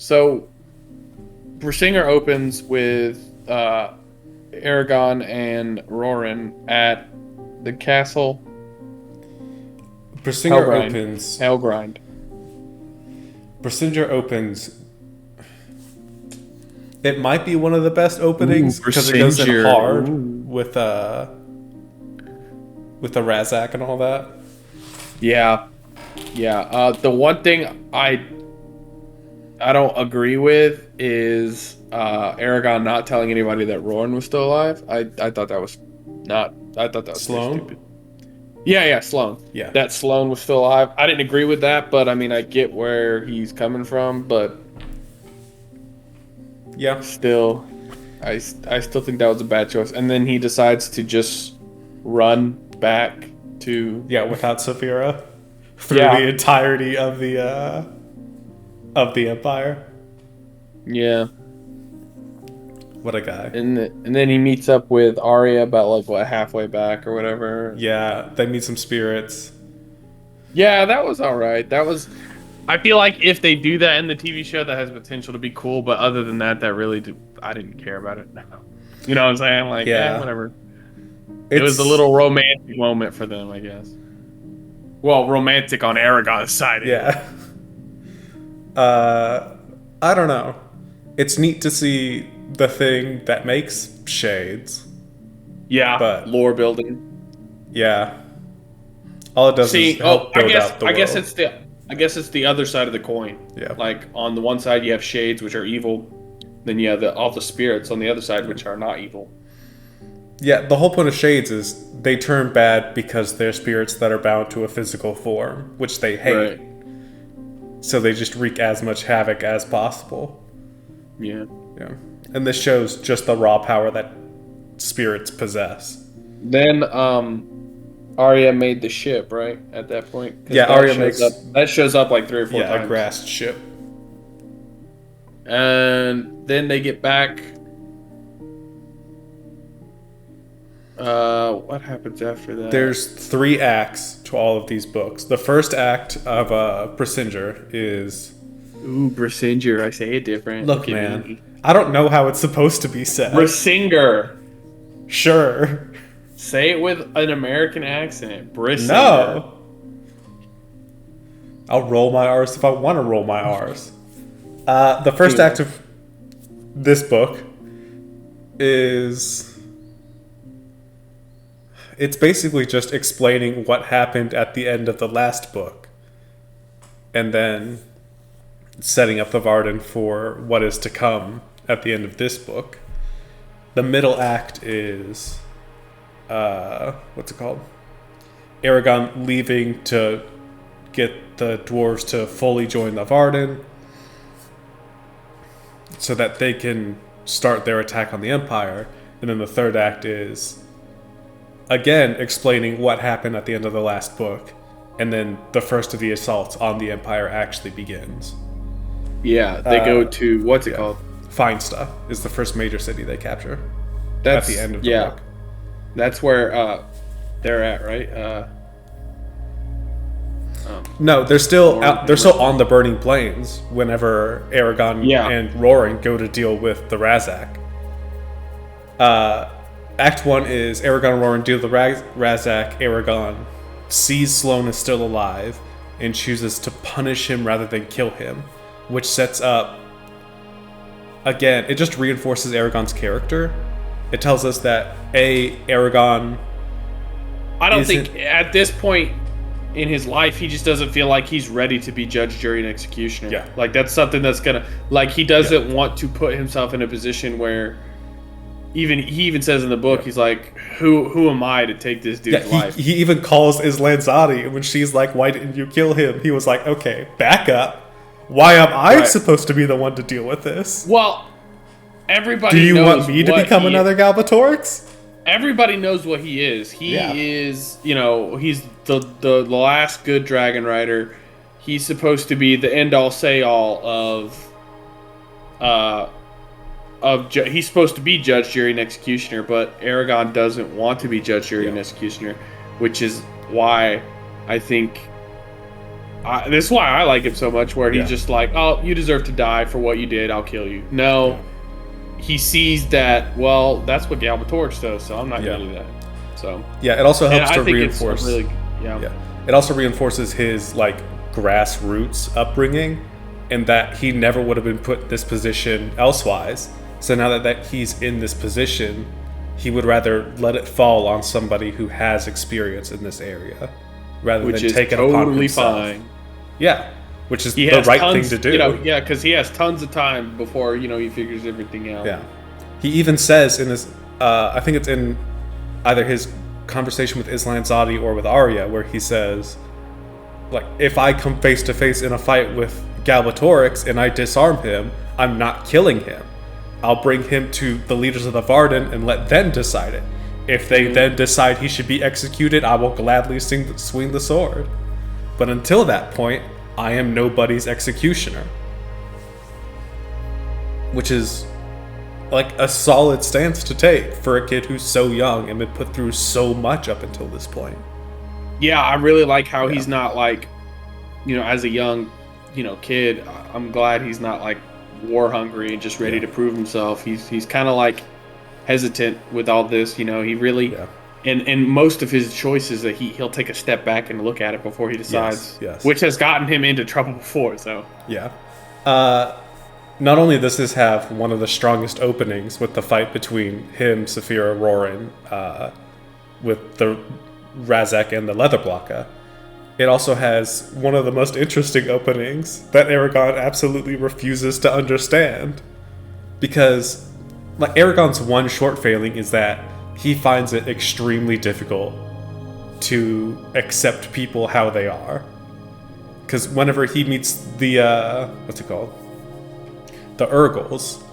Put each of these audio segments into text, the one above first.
So Brinsingir opens with Aragon and Roran at the castle. Brinsingir opens. Hellgrind. Brinsingir opens. It might be one of the best openings because it goes in hard with the Razak and all that. Yeah. The one thing I don't agree with is Aragon not telling anybody that Roran was still alive. I thought that was Sloane? stupid. Yeah, Sloane. Yeah. That Sloane was still alive. I didn't agree with that, but I mean, I get where he's coming from, but yeah, still, I still think that was a bad choice. And then he decides to just run back to without Saphira through the entirety of the Empire. Yeah. What a guy. And then he meets up with Arya about halfway back or whatever. Yeah, they meet some spirits. Yeah, that was all right. I feel like if they do that in the TV show, that has potential to be cool. But other than that, I didn't care about it. You know what I'm saying? Whatever. It was a little romantic moment for them, I guess. Well, romantic on Aragon's side. Yeah. I don't know. It's neat to see the thing that makes shades. Yeah, but lore building. Yeah. All it does is help build out the world. I guess it's the other side of the coin. Yeah. Like on the one side you have shades, which are evil. Then you have all the spirits on the other side, which are not evil. Yeah, the whole point of shades is they turn bad because they're spirits that are bound to a physical form, which they hate. Right. So they just wreak as much havoc as possible. Yeah. And this shows just the raw power that spirits possess. Then Arya made the ship, right? At that point. Yeah, Arya makes that shows up like 3 or 4 times. Yeah, a grassed ship. And then they get back. What happens after that? There's 3 acts to all of these books. The first act of Brinsingir is... Ooh, Brinsingir. I say it different. Look, man. I don't know how it's supposed to be said. Brinsingir. Sure. Say it with an American accent. Brinsingir. No. I'll roll my R's if I want to roll my R's. The first act of this book is... It's basically just explaining what happened at the end of the last book. And then setting up the Varden for what is to come at the end of this book. The middle act is... what's it called? Aragon leaving to get the dwarves to fully join the Varden so that they can start their attack on the Empire. And then the third act is... again, explaining what happened at the end of the last book, and then the first of the assaults on the Empire actually begins. Yeah, they go to, what's it called? Feinsta is the first major city they capture. That's at the end of the book. That's where they're at, right? No, they're still on the Burning Plains whenever Aragon and Roran go to deal with the Razak. Act 1 is Aragon and Roran deal with the Razak. Aragon sees Sloane is still alive and chooses to punish him rather than kill him, which sets up... Again, it just reinforces Aragon's character. It tells us that, Aragon... I don't think at this point in his life, he just doesn't feel like he's ready to be judge, jury, and executioner. Yeah. Like, that's something that's gonna... Like, he doesn't want to put himself in a position where... He even says in the book, he's like, who am I to take this dude's life? He even calls Islanzadi, and when she's like, why didn't you kill him? He was like, okay, back up. Why am I supposed to be the one to deal with this? Well, everybody knows. Do you knows want me to become another Galbatorix? Everybody knows what he is. He is, he's the last good dragon rider. He's supposed to be the end all say all he's supposed to be judge, jury, and executioner, but Aragon doesn't want to be judge, jury, and executioner, which is why I think this is why I like him so much, where he's Yeah. just like, oh, you deserve to die for what you did. I'll kill you. No, he sees that. Well, that's what Galbatorix does, so I'm not gonna do that. So yeah, it also helps I to think reinforce. It's really, yeah. It also reinforces his like grassroots upbringing, and that he never would have been put in this position elsewise. So now that he's in this position, he would rather let it fall on somebody who has experience in this area, rather Which than is take it upon totally himself. fine. Yeah, which is He the has right tons, thing to do. because he has tons of time before he figures everything out. Yeah, he even says in his, I think it's in either his conversation with Islan Zadi or with Arya, where he says, like, if I come face to face in a fight with Galbatorix and I disarm him, I'm not killing him. I'll bring him to the leaders of the Varden and let them decide it. If they then decide he should be executed, I will gladly swing the sword. But until that point, I am nobody's executioner. Which is like a solid stance to take for a kid who's so young and been put through so much up until this point. Yeah, I really like how he's not like, as a young, kid. I'm glad he's not like war hungry and just ready to prove himself. He's kind of like hesitant with all this. He really, and most of his choices that he'll take a step back and look at it before he decides. Yes. Which has gotten him into trouble before. So yeah. Not only does this have one of the strongest openings with the fight between him, Saphira, Roran, with the Razak and the Leatherblocka, it also has one of the most interesting openings that Aragon absolutely refuses to understand. Because, like, Aragon's one short failing is that he finds it extremely difficult to accept people how they are. Because whenever he meets the, what's it called? The Urgles,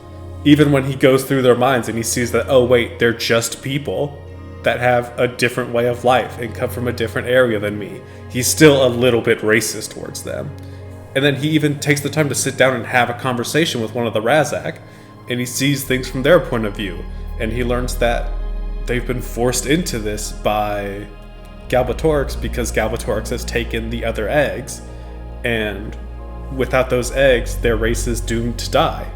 even when he goes through their minds and he sees that, oh wait, they're just people that have a different way of life and come from a different area than me, he's still a little bit racist towards them. And then he even takes the time to sit down and have a conversation with one of the Razak, and he sees things from their point of view, and he learns that they've been forced into this by Galbatorix because Galbatorix has taken the other eggs, and without those eggs, their race is doomed to die.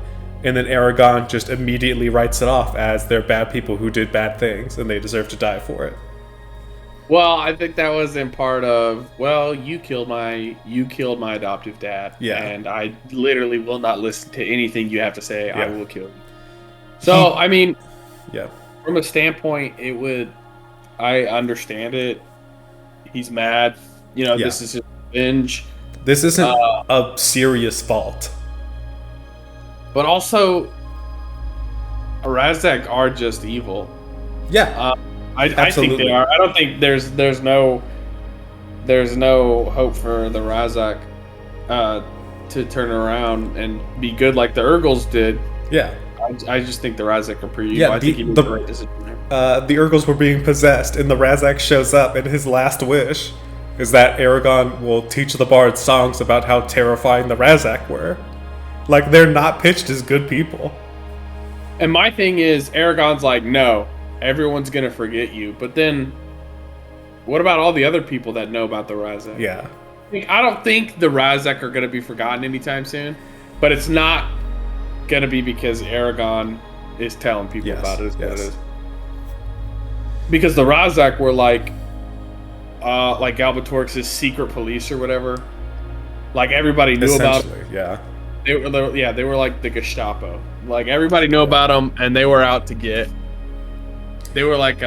And then Aragon just immediately writes it off as they're bad people who did bad things and they deserve to die for it. Well, I think that was in part of, you killed my adoptive dad. Yeah. And I literally will not listen to anything you have to say. Yeah. I will kill you. So, I mean, from a standpoint, I understand it. He's mad. This is his revenge. This isn't a serious fault. But also, Razak are just evil. Yeah, I think they are. I don't think there's no hope for the Razak to turn around and be good like the Urgles did. Yeah, I just think the Razak are pretty evil. I think he made the right decision there. The Urgles were being possessed, and the Razak shows up, and his last wish is that Aragon will teach the bards songs about how terrifying the Razak were. Like, they're not pitched as good people. And my thing is, Aragon's like, no, everyone's gonna forget you. But then, what about all the other people that know about the Razak? Yeah. I don't think the Razak are gonna be forgotten anytime soon. But it's not gonna be because Aragon is telling people about it. What it is. Because the Razak were like Galbatorix's secret police or whatever. Like, everybody knew about it. Yeah. They were like the Gestapo. Like, everybody knew about them, and they were out to get. They were like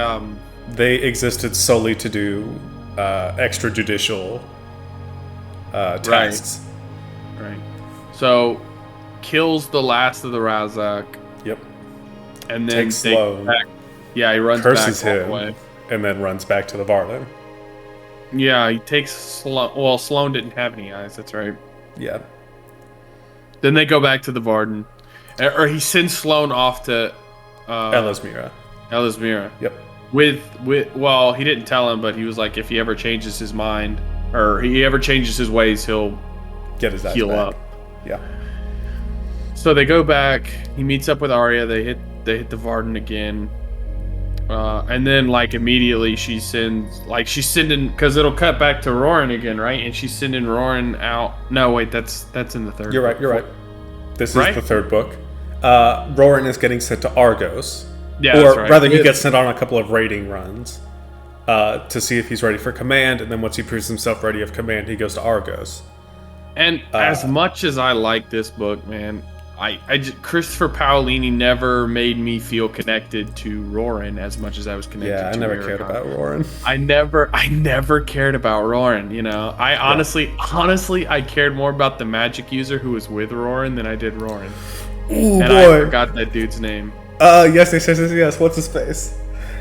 They existed solely to do extrajudicial tasks. Right. So, kills the last of the Razak. Yep. And then takes Sloane. He runs curses back all him, the way. and then runs back to the Varden. Yeah, he takes Sloane. Well, Sloane didn't have any eyes. That's right. Yeah. Then they go back to the Varden, or he sends Sloane off to Elismira. Yep. Well, he didn't tell him, but he was like, if he ever changes his mind or he ever changes his ways, he'll get his eyes heal back. up. Yeah. So they go back. He meets up with Arya. They hit the Varden again, And then like immediately she's sending, because it'll cut back to Roran again, right? And she's sending Roran out. No, wait, that's in the third. You're right. This is the third book. Roran is getting sent to Argos. Yeah, or that's right. rather, he gets sent on a couple of raiding runs to see if he's ready for command. And then once he proves himself ready of command, he goes to Argos. And as much as I like this book, man, Christopher Paolini never made me feel connected to Roran as much as I was connected to I never Aragon. cared about Roran. I never cared about Roran, you know. Honestly, I cared more about the magic user who was with Roran than I did Roran. Ooh, and boy. I forgot that dude's name. Yes. What's his face?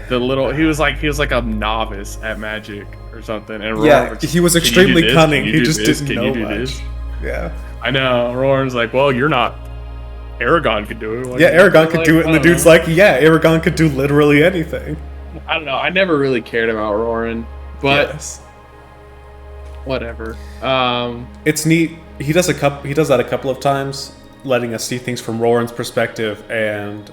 He was like a novice at magic or something. And Roran he was extremely cunning. He just didn't know much. This? Yeah. I know. Roran's like, well, you're not. Aragon could do it. Aragon could do it, and the dude's like, Aragon could do literally anything. I don't know. I never really cared about Roran, but whatever. It's neat. He does that a couple of times, letting us see things from Roran's perspective and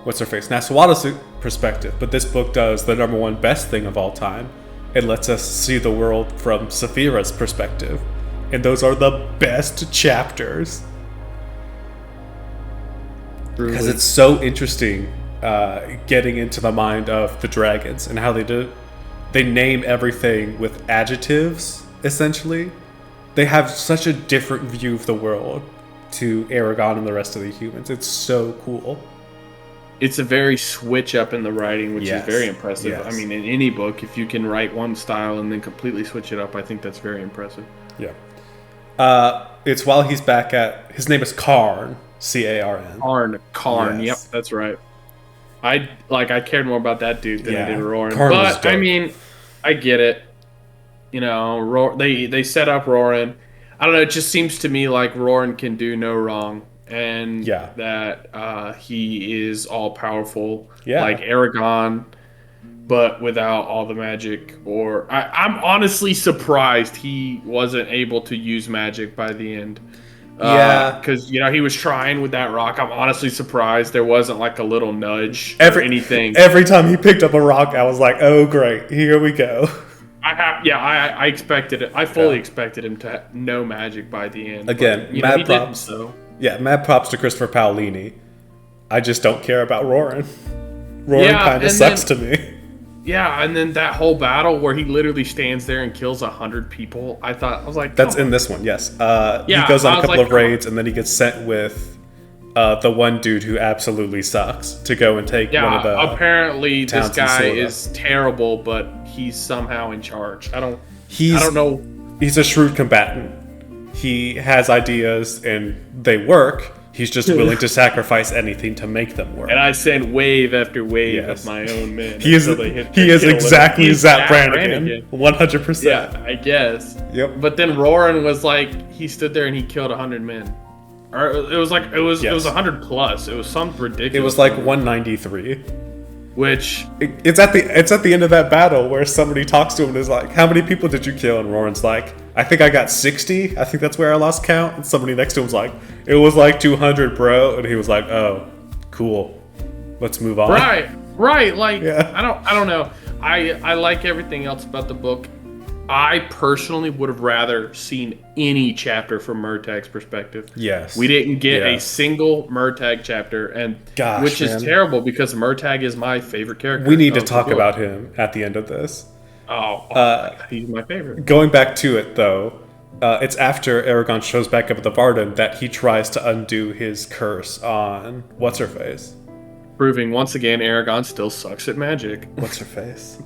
what's her face, Naswada's perspective. But this book does the number one best thing of all time. It lets us see the world from Saphira's perspective, and those are the best chapters. Because it's so interesting getting into the mind of the dragons and how they name everything with adjectives, essentially. They have such a different view of the world to Aragon and the rest of the humans. It's so cool. It's a very switch up in the writing, which is very impressive. Yes. I mean, in any book, if you can write one style and then completely switch it up, I think that's very impressive. Yeah. It's while he's back his name is Karn. Carn. Karn. Yes. Yep, that's right. I cared more about that dude than I did Roran. Karn was but dope. I mean, I get it. You know, they set up Roran. I don't know. It just seems to me like Roran can do no wrong, and that he is all powerful, like Aragon, but without all the magic. Or I'm honestly surprised he wasn't able to use magic by the end. Because he was trying with that rock. I'm honestly surprised there wasn't like a little nudge or anything. Every time he picked up a rock, I was like, "Oh, great, here we go." I expected it. I fully expected him to know magic by the end. Again, but, mad props. Mad props to Christopher Paolini. I just don't care about Roran. Roran kind of sucks to me. Yeah, and then that whole battle where he literally stands there and kills 100 people. I was like, that's in this one. Yes. He goes on a couple of raids, and then he gets sent with the one dude who absolutely sucks to go and take one of the. Apparently this guy is terrible, but he's somehow in charge. I don't know. He's a shrewd combatant. He has ideas, and they work. He's just willing to sacrifice anything to make them work. And I send wave after wave of my own men. He is exactly Zap Brannigan. 100%. Yeah, I guess. Yep. But then Roran was like, he stood there and he killed 100 men. Or it was 100 plus. It was some ridiculous. It was like 193. Which it's at the end of that battle where somebody talks to him and is like, "How many people did you kill?" And Roran's like, "I think I got 60. I think that's where I lost count." And somebody next to him's like, "It was like 200, bro." And he was like, "Oh, cool. Let's move on." Right. Like I don't know. I like everything else about the book. I personally would have rather seen any chapter from Murtag's perspective. Yes. We didn't get a single Murtag chapter, which is terrible because Murtag is my favorite character. We need to talk about him at the end of this. He's my favorite. Going back to it, though, it's after Aragon shows back up at the Varden that he tries to undo his curse on What's-Her-Face. Proving once again Aragon still sucks at magic. What's-Her-Face?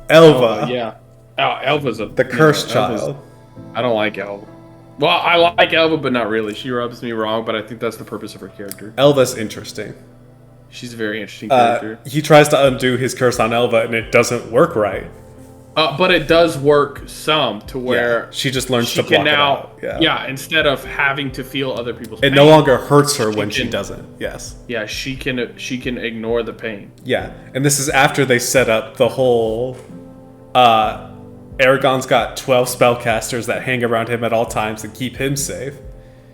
Elva. Elva's the cursed child. I don't like Elva. Well, I like Elva, but not really. She rubs me wrong, but I think that's the purpose of her character. Elva's interesting. She's a very interesting character. He tries to undo his curse on Elva, and it doesn't work right. But it does work some to where she just learns to block it out. Instead of having to feel other people's pain. It no longer hurts her when she doesn't. Yes. Yeah, she can ignore the pain. Yeah, and this is after they set up the whole. Aragon's got 12 spellcasters that hang around him at all times and keep him safe.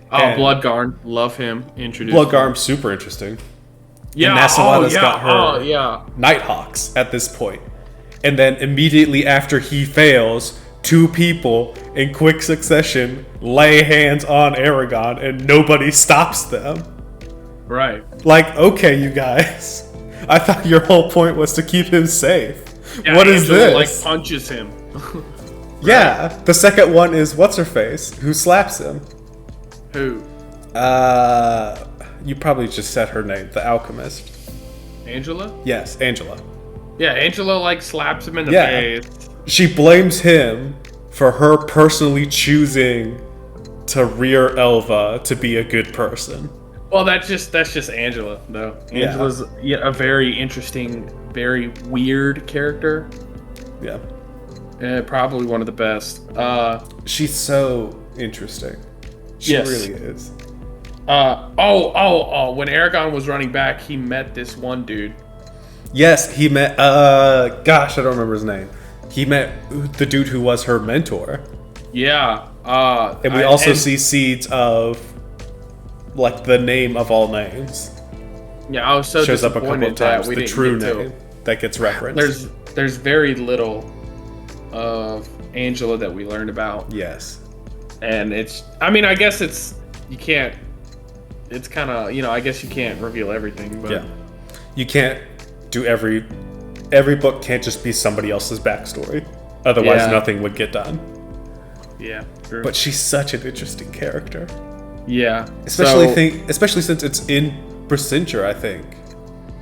Bloodgarn, love him. Introduced. Bloodgarn, super interesting. Yeah. And Nasawada's got her Oh, yeah. Nighthawks at this point. And then immediately after he fails, two people in quick succession lay hands on Aragon and nobody stops them. Right. Like, okay, you guys. I thought your whole point was to keep him safe. Yeah, what is Angela, this? like, punches him. Yeah. The second one is what's-her-face, who slaps him. Who? You probably just said her name, the alchemist. Angela? Yes, Angela. Yeah, Angela, like, slaps him in the Yeah. face. She blames him for her personally choosing to rear Elva to be a good person. Well, that's just Angela, though. Angela's a very interesting, very weird character. Yeah. Probably one of the best. She's so interesting. She Yes. really is. When Aragon was running back, he met this one dude. Yes, he met, gosh, I don't remember his name. He met the dude who was her mentor. Yeah. And we also see seeds of, like, the name of all names. Yeah, I was so Shows up a couple disappointed of times, that we the didn't true get name that gets referenced. There's very little of Angela that we learned about. Yes. And I guess you can't, it's kind of, I guess you can't reveal everything, but Yeah. You can't do every book can't just be somebody else's backstory. Otherwise, Yeah. nothing would get done. yeah, true. But she's such an interesting character. Yeah. Especially since it's in Brinsingir, I think.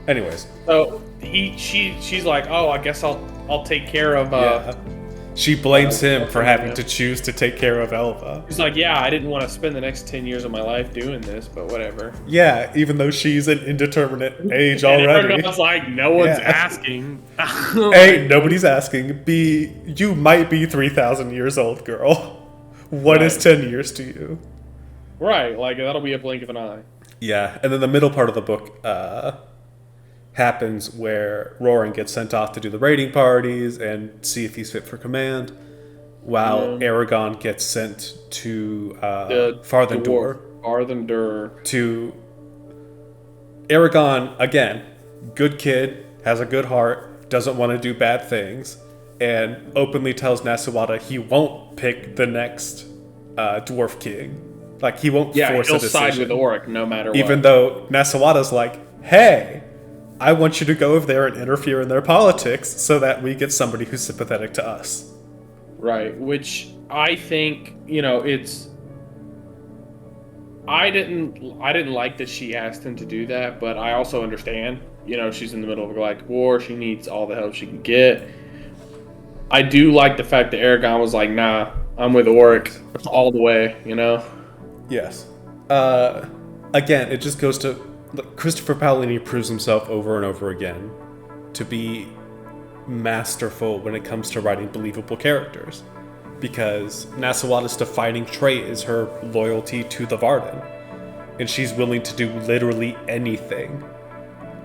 Anyways. So she's like, oh, I guess I'll take care of. Yeah. She blames him for having to choose to take care of Elva. He's like, yeah, I didn't want to spend the next 10 years of my life doing this, but whatever. Yeah, even though she's an indeterminate age And already. everyone's like, no one's asking. A, nobody's asking. B, you might be 3,000 years old, girl. What is 10 years to you? Right, like that'll be a blink of an eye. Yeah, and then the middle part of the book happens where Roran gets sent off to do the raiding parties and see if he's fit for command, while Aragon gets sent to Farthendur. To Aragon, again, good kid, has a good heart, doesn't want to do bad things, and openly tells Nasawada he won't pick the next dwarf king. Like, he won't force a decision. He'll side with Oric no matter what. Even though Nasawada's like, hey, I want you to go over there and interfere in their politics so that we get somebody who's sympathetic to us. Right, which I think, it's... I didn't like that she asked him to do that, but I also understand. She's in the middle of a galactic war. She needs all the help she can get. I do like the fact that Aragon was like, nah, I'm with Oric all the way, Yes. Again, it just goes to... Christopher Paolini proves himself over and over again to be masterful when it comes to writing believable characters. Because Nasawada's defining trait is her loyalty to the Varden. And she's willing to do literally anything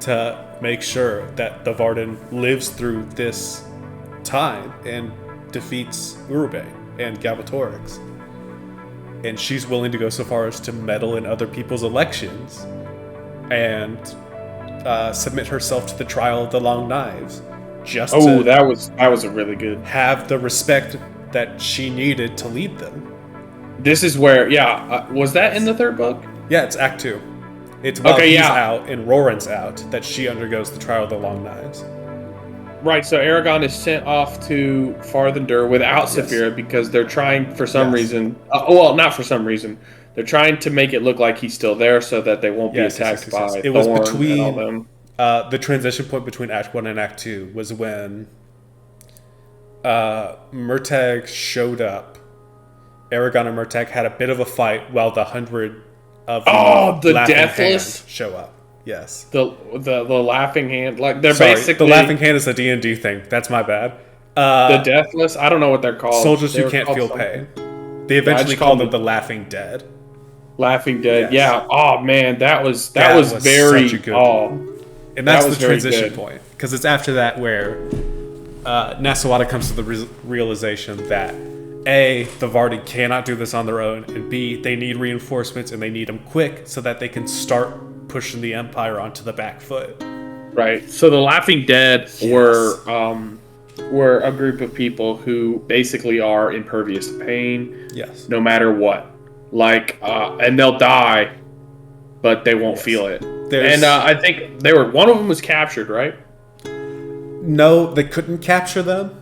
to make sure that the Varden lives through this time and defeats Urubane and Galbatorix. And she's willing to go so far as to meddle in other people's elections and submit herself to the trial of the Long Knives, just to that was a really good. Have the respect that she needed to lead them. This is where, was that in the third book? Yeah, it's Act 2. It's while he's out and Roran's out that she undergoes the trial of the Long Knives. Right, so Aragon is sent off to Farthendur without Saphira because they're trying for some reason. Not for some reason. They're trying to make it look like he's still there so that they won't be attacked by Thorn. It was between and all them. The transition point between Act 1 and Act 2 was when Murtagh showed up. Aragon and Murtagh had a bit of a fight while the 100 of the Laughing Deathless Hand show up. Yes. The Laughing Hand, like they're Sorry, basically the Laughing Hand is a D&D thing. That's my bad. The Deathless. I don't know what they're called. Soldiers who can't feel pain. They eventually called them the Laughing Dead. Laughing Dead. Yes. Yeah. Oh man, that was very such a good. And that's the transition point, because it's after that where Nasawada comes to the realization that A, the Varden cannot do this on their own, and B, they need reinforcements and they need them quick so that they can start pushing the Empire onto the back foot. Right. So the Laughing Dead were a group of people who basically are impervious to pain. Yes. No matter what. Like, and they'll die, but they won't feel it. And I think one of them was captured, right? No, they couldn't capture them.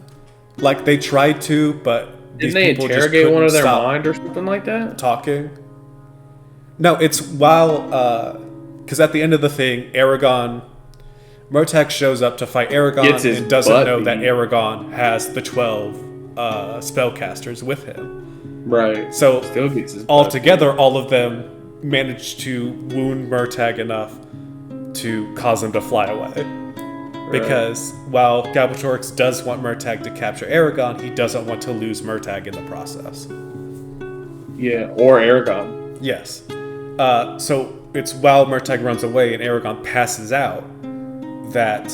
Like, they tried to, but didn't they interrogate one of their mind or something like that? Talking. No, it's while, because at the end of the thing, Murtagh shows up to fight Aragon and doesn't know that Aragon has the 12 spellcasters with him. Right. So altogether, all of them manage to wound Murtagh enough to cause him to fly away. Right. Because while Galbatorix does want Murtagh to capture Aragon, he doesn't want to lose Murtagh in the process. Yeah, or Aragon. Yes. So it's while Murtagh runs away and Aragon passes out that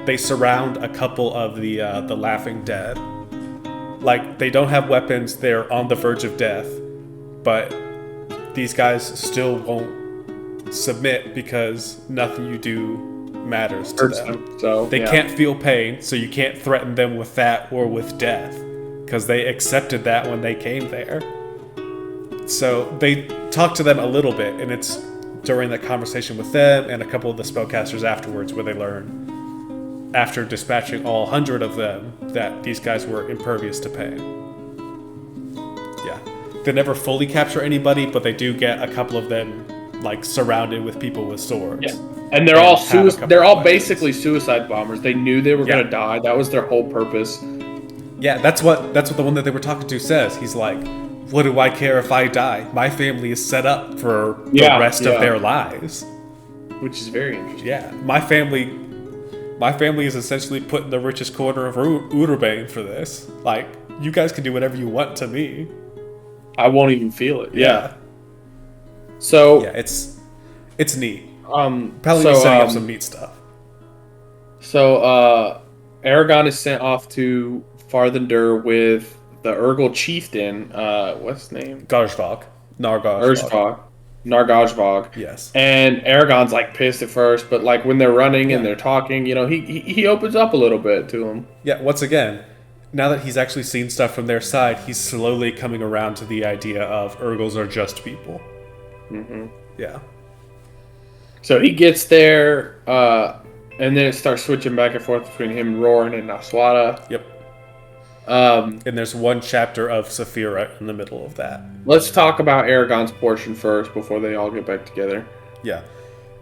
they surround a couple of the Laughing Dead. Like, they don't have weapons, they're on the verge of death, but these guys still won't submit because nothing you do matters to them. So they can't feel pain, so you can't threaten them with that or with death, because they accepted that when they came there. So they talk to them a little bit, and it's during that conversation with them and a couple of the spellcasters afterwards where they learn, after dispatching all 100 of them, that these guys were impervious to pain. Yeah. They never fully capture anybody, but they do get a couple of them, like, surrounded with people with swords. Yeah. And they're all basically suicide bombers. They knew they were going to die. That was their whole purpose. Yeah, that's what the one that they were talking to says. He's like, what do I care if I die? My family is set up for the rest of their lives. Which is very interesting. Yeah, my family is essentially put in the richest corner of Uterbane for this. Like, you guys can do whatever you want to me. I won't even feel it. Yeah. So yeah, it's neat. Probably setting up some neat stuff. So Aragon is sent off to Farthendur with the Urgal chieftain. What's his name? Nargajvog. Nargajvog. Yes. And Aragon's like pissed at first, but like when they're running and they're talking, you know, he opens up a little bit to him. Yeah. Once again, now that he's actually seen stuff from their side, he's slowly coming around to the idea of Urgals are just people. Mm-hmm. Yeah. So he gets there, and then it starts switching back and forth between him, Roran, and Naswada. Yep. And there's one chapter of Saphira in the middle of that. Let's talk about Aragon's portion first before they all get back together. Yeah.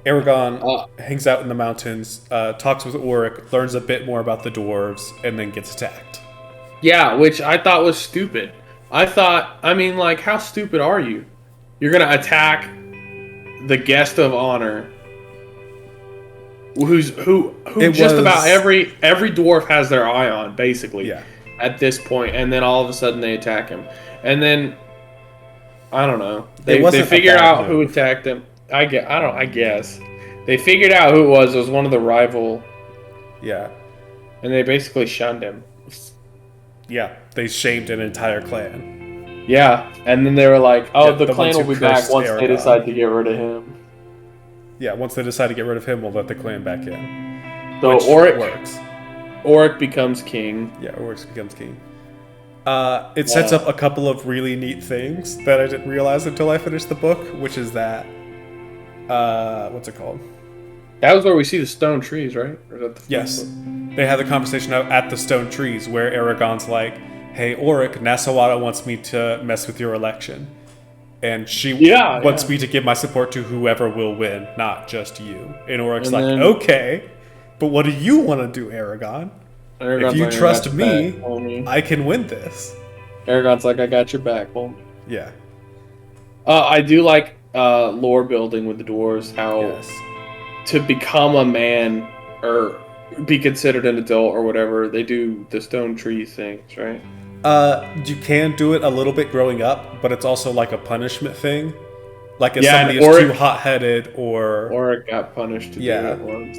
Aragon hangs out in the mountains, talks with Ulrich, learns a bit more about the dwarves, and then gets attacked. Yeah, which I thought was stupid. I mean, like, how stupid are you? You're going to attack the guest of honor, who just about every dwarf has their eye on, basically. Yeah. At this point, and then all of a sudden they attack him, and then I don't know. They figured out who attacked him. I guess they figured out who it was. It was one of the rival. Yeah. And they basically shunned him. Yeah, they shamed an entire clan. Yeah, and then they were like, "Oh, the clan will be back once they decide to get rid of him." Yeah, once they decide to get rid of him, we'll let the clan back in. So Ulrich works. Ulrich becomes king. Yeah, Ulrich becomes king. It sets up a couple of really neat things that I didn't realize until I finished the book, which is that... what's it called? That was where we see the stone trees, right? Or is that the yes. Book? They had the conversation out at the stone trees where Aragon's like, hey, Ulrich, Nasawada wants me to mess with your election. And she wants me to give my support to whoever will win, not just you. And Ulrich's okay. But what do you want to do, Aragon? If you trust me, I can win this. Aragon's like, I got your back, homie. Yeah. I do like lore building with the dwarves, how to become a man or be considered an adult or whatever, they do the stone tree things, right? You can do it a little bit growing up, but it's also like a punishment thing. Like if somebody is too hot-headed or it got punished to do it once.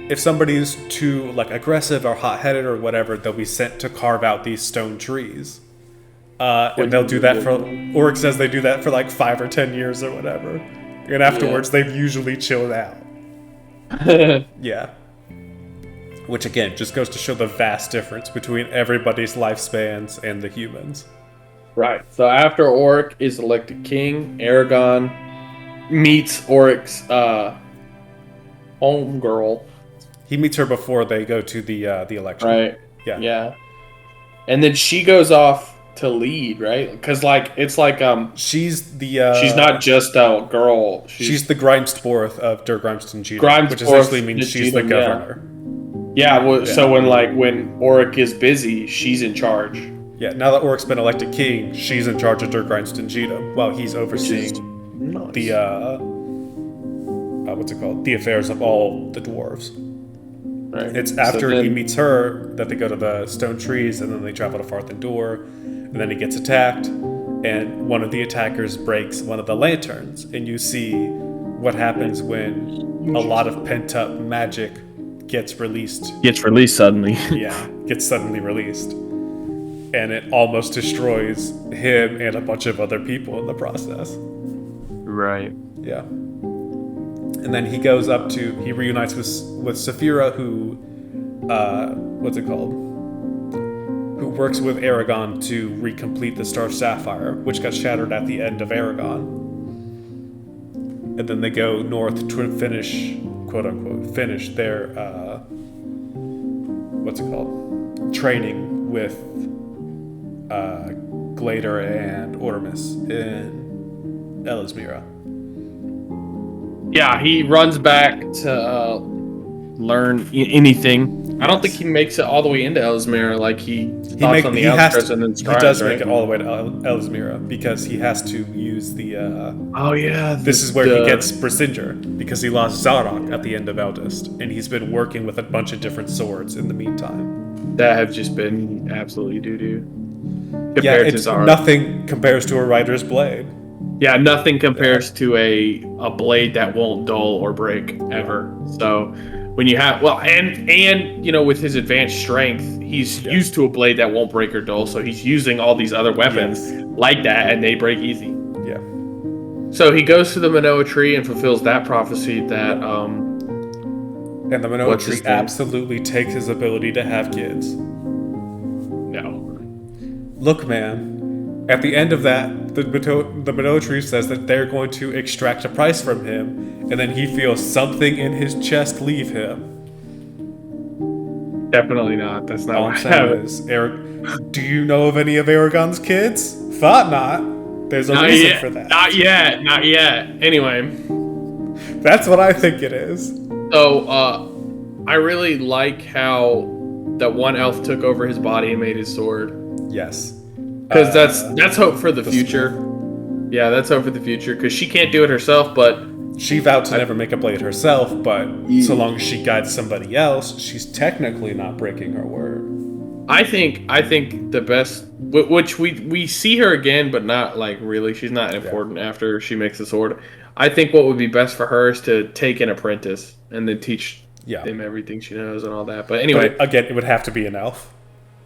If somebody's too like aggressive or hot-headed or whatever, they'll be sent to carve out these stone trees. And they'll do that for... Ulrich says they do that for like 5 or 10 years or whatever. And afterwards, they've usually chilled out. Yeah. Which, again, just goes to show the vast difference between everybody's lifespans and the humans. Right. So after Oric is elected king, Aragon meets Oric's homegirl. He meets her before they go to the election. Right. Yeah. Yeah. And then she goes off to lead, right? Because she's not just a girl. She's the Grimesborth of Der Grimston which essentially means she's the governor. Yeah. So when Oric is busy, she's in charge. Yeah. Now that Oric's been elected king, she's in charge of Der Grimston while he's overseeing the what's it called? The affairs of all the dwarves. Right. It's after he meets her that they go to the stone trees, and then they travel to Farthen Door, and then he gets attacked, and one of the attackers breaks one of the lanterns, and you see what happens when a lot of pent-up magic gets released. Gets released suddenly. Yeah, gets suddenly released. And it almost destroys him and a bunch of other people in the process. Right. Yeah. And then he goes he reunites with Saphira, who, who works with Aragon to recomplete the Star Sapphire, which got shattered at the end of Aragon. And then they go north to finish, quote unquote, their, training with Glader and Ormus in Elismira. Yeah, he runs back to learn anything. I don't think he makes it all the way into Elismira. Like he stops on the outskirts and then strides. He does make it all the way to Elismira because he has to use the. This is where he gets Brinsingir because he lost Zarok at the end of Eldest, and he's been working with a bunch of different swords in the meantime. That have just been absolutely doo-doo. Compared to Zarok. Nothing compares to a rider's blade. Yeah, nothing compares to a blade that won't dull or break ever. So when you have and with his advanced strength, he's used to a blade that won't break or dull. So he's using all these other weapons like that, and they break easy. Yeah. So he goes to the Manoa tree and fulfills that prophecy that. And the Manoa tree absolutely takes his ability to have kids. No. Look, man. At the end of that, the Manoa tree says that they're going to extract a price from him, and then he feels something in his chest leave him. Definitely not. That's not all what I'm saying is, do you know of any of Aragon's kids? Thought not. There's a reason for that. Not yet. Anyway. That's what I think it is. So, I really like how that one elf took over his body and made his sword. Yes. Because that's hope for the future. Yeah, that's hope for the future. Because she can't do it herself, but she vowed to never make a blade herself. But so long as she guides somebody else, she's technically not breaking her word. I think the best, which we see her again, but not like really. She's not important after she makes the sword. I think what would be best for her is to take an apprentice and then teach them everything she knows and all that. But anyway, again, it would have to be an elf.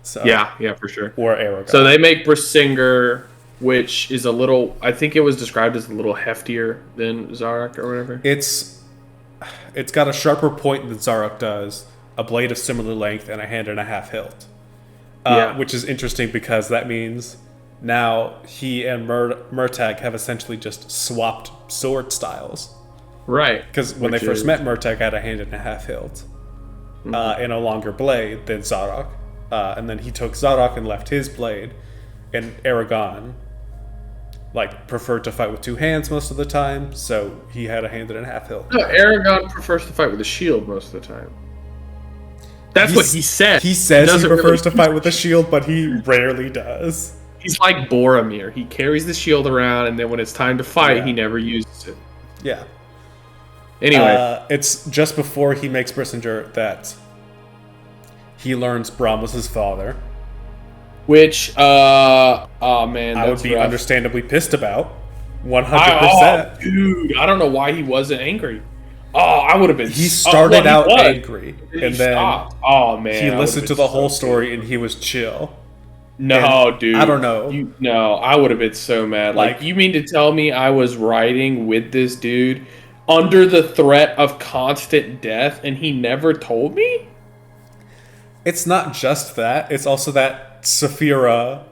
So, yeah, for sure. Or Aragon. So they make Brinsingir, which is a little. I think it was described as a little heftier than Zarok or whatever. It's got a sharper point than Zarok does, a blade of similar length, and a hand and a half hilt. Which is interesting because that means now he and Murtagh have essentially just swapped sword styles. Right. Because when they first met, Murtagh had a hand and a half hilt and a longer blade than Zarok. And then he took Zarok and left his blade, and Aragon preferred to fight with two hands most of the time, so he had a hand and a half hilt. No, Aragon prefers to fight with a shield most of the time. That's what he said. He says he prefers to fight with a shield, but he rarely does. He's like Boromir. He carries the shield around, and then when it's time to fight, he never uses it. Yeah. Anyway. It's just before he makes Brinsingir that he learns Braum was his father. Which, oh man, I would be understandably pissed about. 100%. Oh, dude, I don't know why he wasn't angry. Oh, I would have been. He started out angry, and then stopped. Oh man, he listened to the whole story, and he was chill. No, dude. I don't know. No, I would have been so mad. Like, you mean to tell me I was riding with this dude under the threat of constant death and he never told me? It's not just that. It's also that Saphira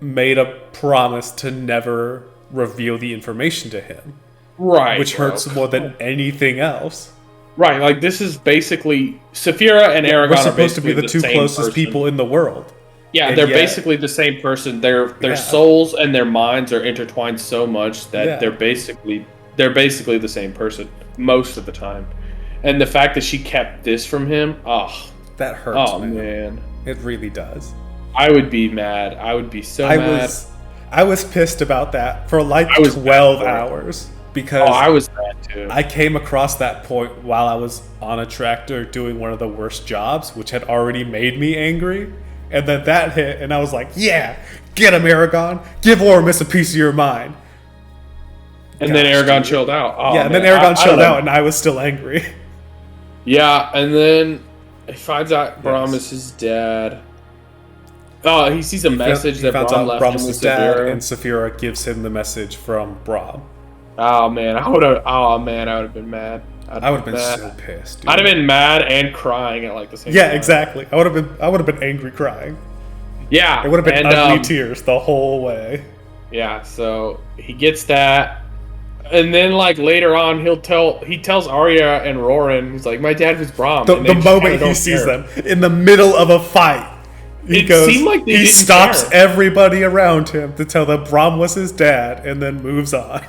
made a promise to never reveal the information to him. Right. Which hurts more than anything else. Right, like this is basically Saphira and Aragon We're supposed to be the two closest person. people in the world. Yeah, they're basically the same person. Their souls and their minds are intertwined so much that they're basically the same person most of the time. And the fact that she kept this from him, that hurts. Oh man, it really does. I would be mad. I would be so mad. I was pissed about that for like 12 hours because I was mad too. I came across that point while I was on a tractor doing one of the worst jobs, which had already made me angry. And then that hit, and I was like, yeah, get him, Aragon. Give Oramus a piece of your mind. And then Aragon chilled out. Oh, and then Aragon chilled out, and I was still angry. Yeah, and then he finds out Bramus is dead. Oh, he sees a message that Brom left him with Saphira. And Saphira gives him the message from Brom. Oh man, I would have been mad. I would have been so pissed. Dude. I'd have been mad and crying at like the same time. Yeah, exactly. I would have been angry crying. Yeah. It would have been ugly tears the whole way. Yeah, so he gets that. And then like later on he tells Arya and Roran, he's like, my dad was Brom. The moment he sees them in the middle of a fight. He stops everybody around him to tell them Brom was his dad and then moves on.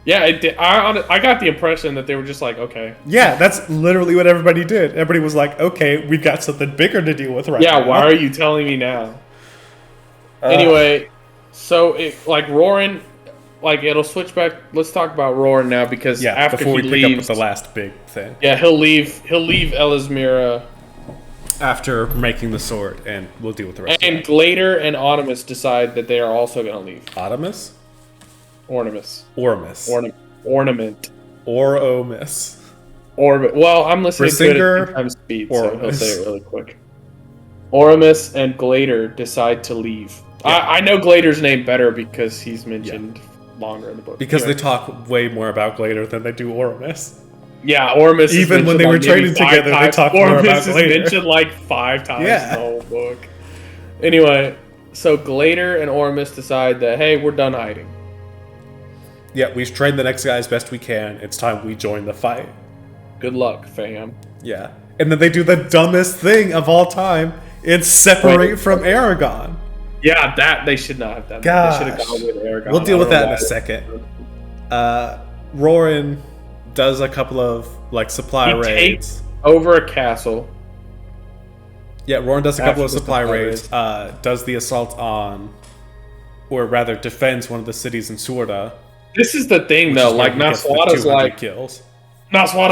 Yeah, it did. I got the impression that they were just like, okay. Yeah, that's literally what everybody did. Everybody was like, okay, we got something bigger to deal with now. Yeah, why are you telling me now? Anyway, so Roran, it'll switch back. Let's talk about Roran now because after before we pick up with the last big thing. Yeah, he'll leave Elismira after making the sword, and we'll deal with the rest. And Glader and Audemus decide that they are also going to leave. Audemus? Ornamus. Ornament. Oromus. Well, I'm listening to it at 10 times speed, so he'll say it really quick. Oramus and Glader decide to leave. Yeah. I know Glader's name better because he's mentioned longer in the book. Because they talk way more about Glader than they do Oramus. Yeah, Oramus. Even when they were training together, they talk more about Glader. Oramus is mentioned like 5 times in the whole book. Anyway, so Glader and Oramus decide that, hey, we're done hiding. Yeah, we've trained the next guy as best we can. It's time we join the fight. Good luck, fam. Yeah. And then they do the dumbest thing of all time. It's separate from Aragon. Yeah, that they should not have done. They should have gone with Aragon. We'll deal with that in a second. Roran does a couple of supply raids. Takes over a castle. Yeah, Roran does a couple of supply raids. Does the assault on, or rather defends one of the cities in Surda. This is the thing, though. Naswada's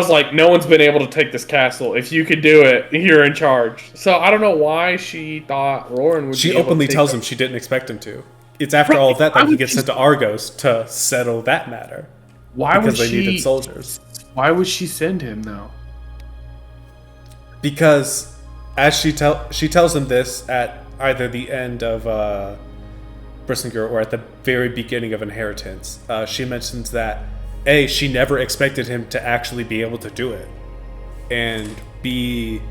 like, no one's been able to take this castle. If you could do it, you're in charge. So I don't know why she thought Roran would. She openly tells him she didn't expect him to. It's after all of that he gets sent to Argos to settle that matter. Why would they needed soldiers? Why would she send him though? Because as she tells him this at either the end of Brinsingir or at the very beginning of Inheritance, she mentions that A, she never expected him to actually be able to do it, and B,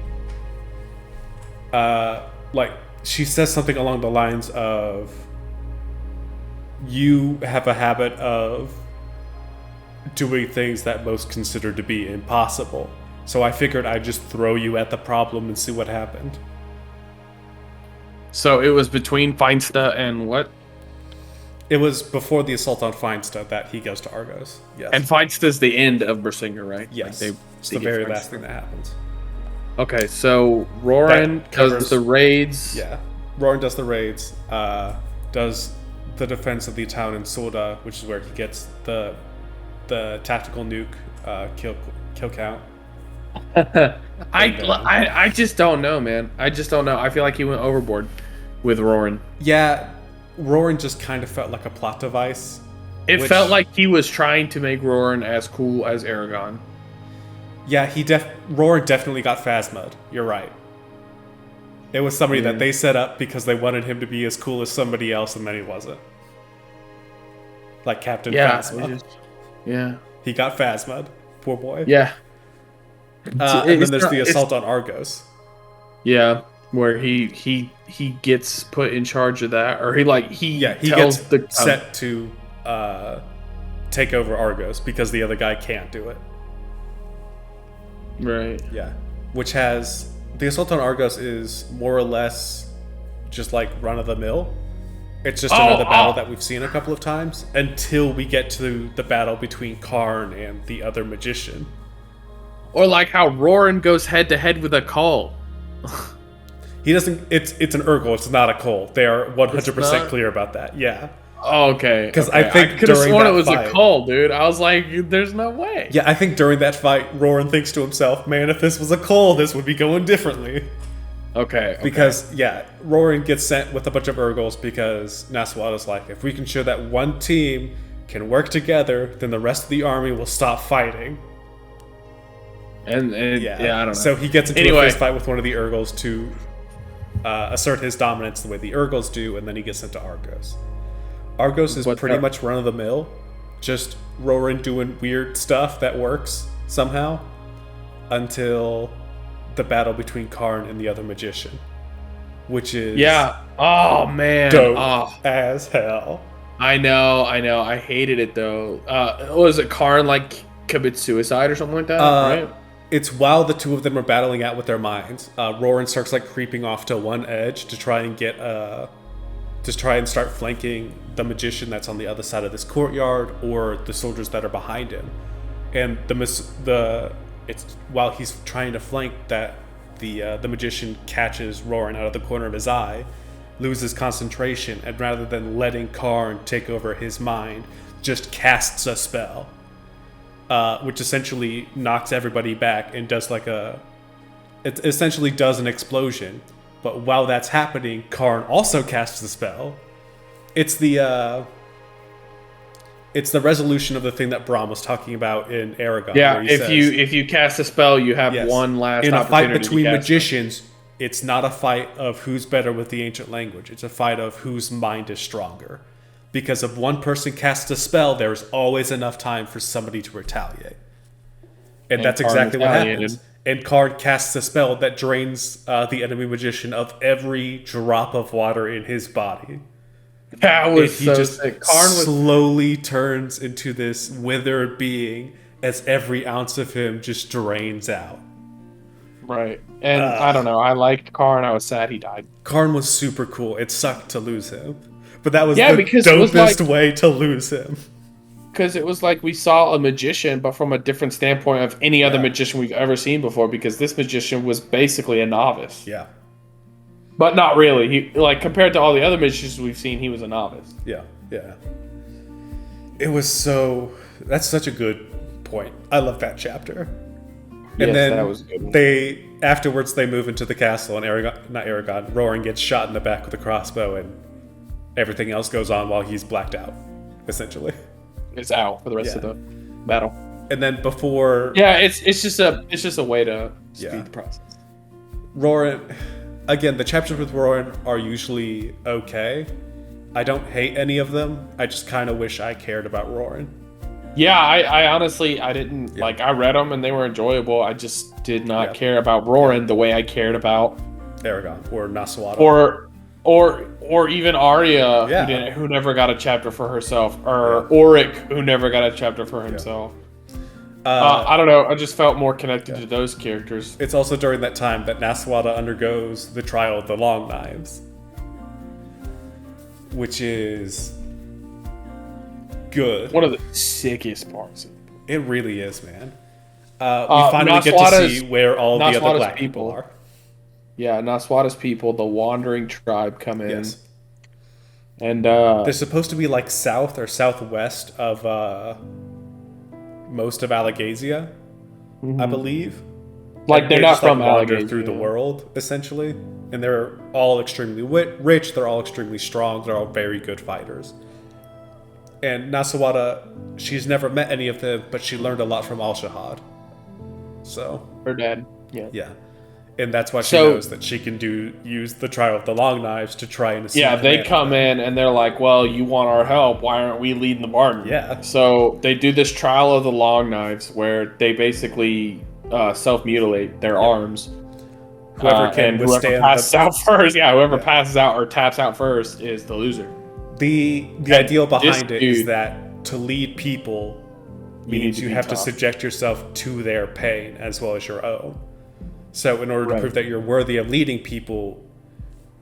she says something along the lines of, you have a habit of doing things that most consider to be impossible, so I figured I'd just throw you at the problem and see what happened. So it was between Feinsta and what? It was before the assault on Feinsta that he goes to Argos. Yes. And Feinsta's the end of Brinsingir, right? Yes. It's the very last thing that happens. Okay, so Roran does the raids. Yeah. Roran does the raids, does the defense of the town in Soda, which is where he gets the tactical nuke kill count. I just don't know, man. I just don't know. I feel like he went overboard with Roran. Yeah, Roran just kind of felt like a plot device. It felt like he was trying to make Roran as cool as Aragon. Yeah, Roran definitely got Phasma'd. You're right. It was somebody that they set up because they wanted him to be as cool as somebody else, and then he wasn't. Like Captain Phasma. Yeah. He got Phasma'd. Poor boy. Yeah. And then there's the assault on Argos. Yeah, where he gets put in charge of that, or he gets set to take over Argos because the other guy can't do it. Right. Yeah. Which has the assault on Argos is more or less just like run of the mill. It's just another battle that we've seen a couple of times until we get to the battle between Karn and the other magician. Or like how Roran goes head to head with a Call. He doesn't. It's an Urgle. It's not a Cole. They are 100% clear about that. Yeah. Oh, okay. Because I think I could have sworn it was a Cole, dude. I was like, "There's no way." Yeah, I think during that fight, Roran thinks to himself, "Man, if this was a Cole, this would be going differently." Okay. Because Roran gets sent with a bunch of Urgles because Naswada's like, if we can show that one team can work together, then the rest of the army will stop fighting. And I don't know. So he gets into a fist fight with one of the Urgles to assert his dominance the way the Urgles do, and then he gets sent to Argos. Argos is pretty much run of the mill, just Roran doing weird stuff that works somehow until the battle between Karn and the other magician, which is oh man, dope as hell. I know. I hated it though. Was it Karn like commit suicide or something like that? Right. It's while the two of them are battling out with their minds. Roran starts like creeping off to one edge to try and get start flanking the magician that's on the other side of this courtyard or the soldiers that are behind him. And it's while he's trying to flank that the magician catches Roran out of the corner of his eye, loses concentration, and rather than letting Karn take over his mind, just casts a spell, which essentially knocks everybody back and does it essentially does an explosion. But while that's happening, Karn also casts the spell. It's the resolution of the thing that Brahm was talking about in Aragon. Yeah, if you cast a spell, you have one last opportunity. In a fight between magicians, it's not a fight of who's better with the ancient language. It's a fight of whose mind is stronger. Because if one person casts a spell, there's always enough time for somebody to retaliate. And that's exactly what happens. And Karn casts a spell that drains the enemy magician of every drop of water in his body. That was he just sick. Slowly turns into this withered being as every ounce of him just drains out. Right. And I don't know. I liked Karn. I was sad he died. Karn was super cool. It sucked to lose him. But that was the dopest way to lose him. Because it was like we saw a magician, but from a different standpoint of any other magician we've ever seen before, because this magician was basically a novice. Yeah. But not really. He compared to all the other magicians we've seen, he was a novice. Yeah. It was that's such a good point. I love that chapter. And then that was a good one. they move into the castle, and Roran gets shot in the back with a crossbow, and everything else goes on while he's blacked out, essentially. It's out for the rest of the battle. And then before... Yeah, it's just a way to speed the process. Roran... Again, the chapters with Roran are usually okay. I don't hate any of them. I just kind of wish I cared about Roran. Yeah, I honestly, I didn't... Like, I read them and they were enjoyable. I just did not care about Roran the way I cared about... Aragon or Naswada. Or even Arya, who never got a chapter for herself, or Auric, who never got a chapter for himself. I don't know. I just felt more connected to those characters. It's also during that time that Naswada undergoes the trial of the Long Knives, which is good. One of the sickest parts. It really is, man. We finally get to see where all the other black people are. Yeah, Naswada's people, the wandering tribe, come in. Yes. And they're supposed to be like south or southwest of most of Alagasia, I believe. Like they're not from Alagasia. Through the world, essentially. And they're all extremely rich, they're all extremely strong, they're all very good fighters. And Naswada, she's never met any of them, but she learned a lot from Al-Shahad. So... Her dad, Yeah. And that's why she knows that she can use the trial of the long knives to try and assume Yeah, they come in and they're like, well, you want our help. Why aren't we leading the Barton? Yeah. So they do this trial of the long knives where they self-mutilate their arms. Whoever can withstand passes out first. Yeah, whoever passes out or taps out first is the loser. The ideal behind it is that to lead people means you have to subject yourself to their pain as well as your own. So in order to prove that you're worthy of leading people,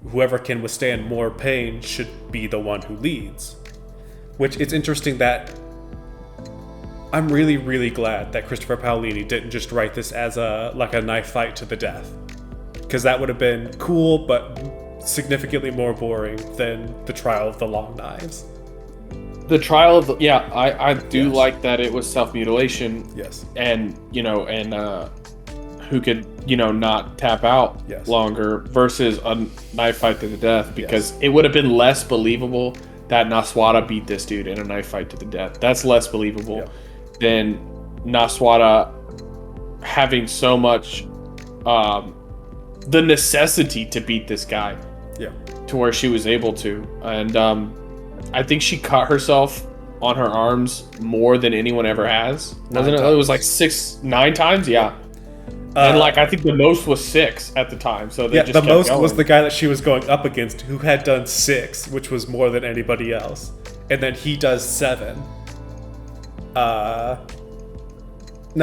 whoever can withstand more pain should be the one who leads. Which it's interesting that I'm really, really glad that Christopher Paolini didn't just write this as a knife fight to the death. Because that would have been cool, but significantly more boring than the trial of the long knives. The trial of I do like that it was self-mutilation. Yes. And who could not tap out longer versus a knife fight to the death, because it would have been less believable that Naswada beat this dude in a knife fight to the death. That's less believable than Naswada having so much the necessity to beat this guy to where she was able to. And I think she cut herself on her arms more than anyone ever has. Wasn't it? It was like 9 times. And I think the most was 6 at the time. So they just the kept most going. was the guy that she was going up against, who had done 6, which was more than anybody else. And then he does 7. No,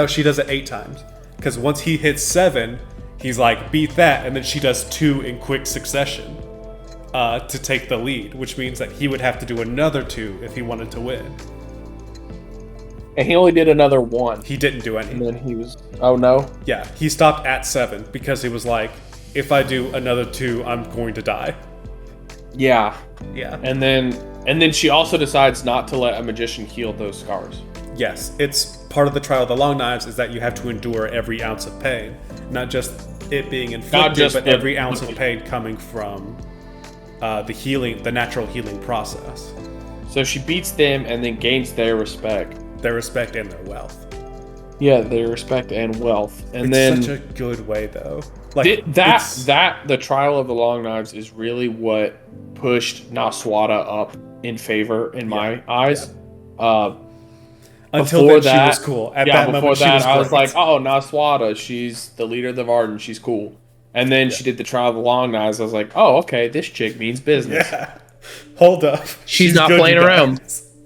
she does it 8 times. Because once he hits 7, he's like, beat that, and then she does 2 in quick succession to take the lead, which means that he would have to do another 2 if he wanted to win. And he only did another 1. He didn't do any. And then he was, oh no? Yeah, he stopped at 7 because he was like, if I do another 2, I'm going to die. Yeah. Yeah. And then she also decides not to let a magician heal those scars. Yes, it's part of the trial of the long knives is that you have to endure every ounce of pain. Not just it being inflicted, but every ounce of pain coming from the natural healing process. So she beats them and then gains their respect. Their respect and their wealth. Yeah, their respect and wealth. And it's then such a good way, though. The trial of the long knives is really what pushed Naswada up in favor in my eyes. Until then, she was cool. At that moment, she was I was like, oh, Naswada, she's the leader of the Varden, she's cool. And then she did the trial of the long knives. I was like, oh, okay, this chick means business. Yeah. Hold up. She's not playing around.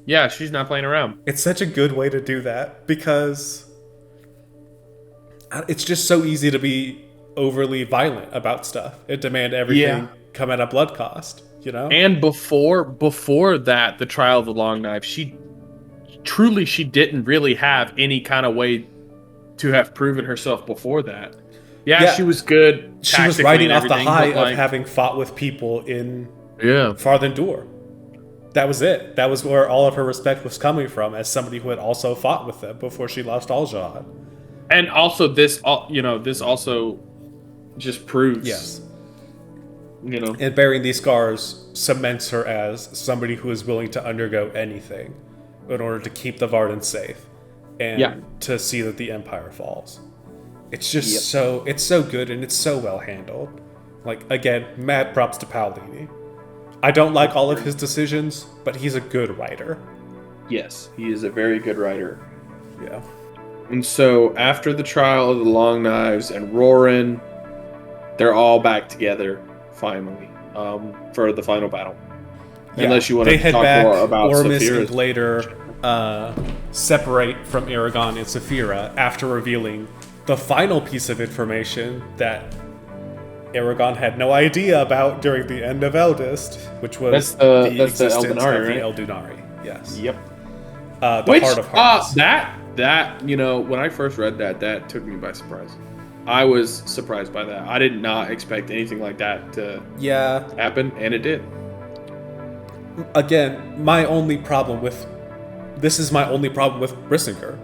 Yeah, she's not playing around. It's such a good way to do that because it's just so easy to be overly violent about stuff and demand everything come at a blood cost, And before that, the trial of the long knife, she didn't really have any kind of way to have proven herself before that. Yeah, she was good. She was riding off the high of having fought with people in Farthendur. That was it. That was where all of her respect was coming from, as somebody who had also fought with them before she lost Al-Jihad. And also, this also just proves, and bearing these scars cements her as somebody who is willing to undergo anything in order to keep the Varden safe and to see that the Empire falls. It's just it's so good and it's so well handled. Again, mad props to Paolini. I don't like all of his decisions, but he's a good writer. Yes, he is a very good writer. Yeah. And so after the trial of the long knives and Roran, they're all back together finally for the final battle. Yeah. Unless you want to talk more about Ormus Saphira. And later separate from Aragon and Saphira after revealing the final piece of information that Aragon had no idea about during the end of Eldest, which was the existence of the Eldunari. Yes. Yep. The Heart of Hearts. That when I first read that took me by surprise. I was surprised by that. I did not expect anything like that to happen, and it did. Again, my only problem with Brinsingir.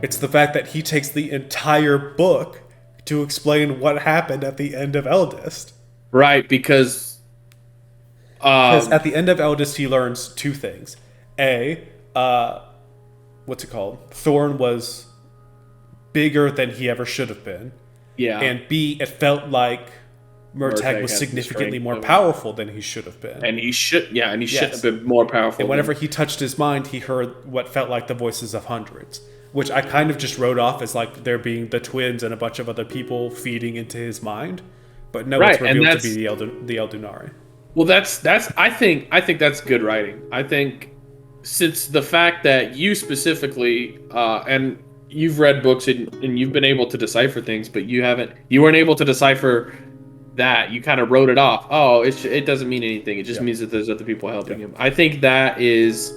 It's the fact that he takes the entire book to explain what happened at the end of Eldest. Right, because at the end of Eldest, he learns 2 things. What's it called? Thorn was bigger than he ever should have been. Yeah. And B, it felt like Murtagh was significantly more powerful than he should have been. And he should have been more powerful. And whenever he touched his mind, he heard what felt like the voices of hundreds, which I kind of just wrote off as like there being the twins and a bunch of other people feeding into his mind. But no, it's revealed to be the Eldunari. Well, I think that's good writing. I think since the fact that you specifically and you've read books and you've been able to decipher things, but you weren't able to decipher that. You kind of wrote it off. Oh, it doesn't mean anything. It just means that there's other people helping him. I think that is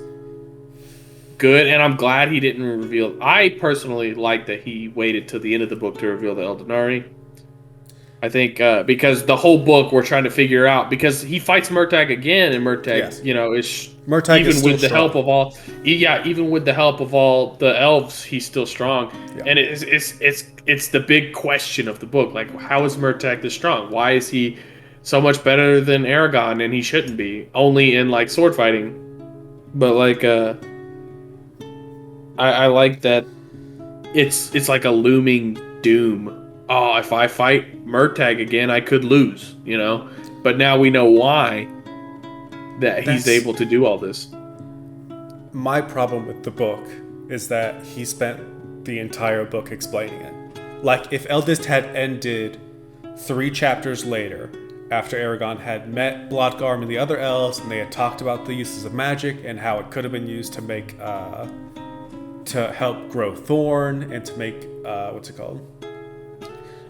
good, and I'm glad he didn't reveal. I personally like that he waited till the end of the book to reveal the Eldunari. I think because the whole book we're trying to figure out, because he fights Murtagh again, and Murtagh, is Murtagh even is with the strong. help of all, even with the help of all the elves, he's still strong. Yeah. And it's the big question of the book, like how is Murtagh this strong? Why is he so much better than Aragon? And he shouldn't be, only in like sword fighting. But like I like that it's like a looming doom. Oh, if I fight Murtagh again, I could lose, But now we know why he's able to do all this. My problem with the book is that he spent the entire book explaining it. Like, if Eldest had ended 3 chapters later, after Aragon had met Blotgarm and the other elves, and they had talked about the uses of magic and how it could have been used to make, to help grow Thorn and to make,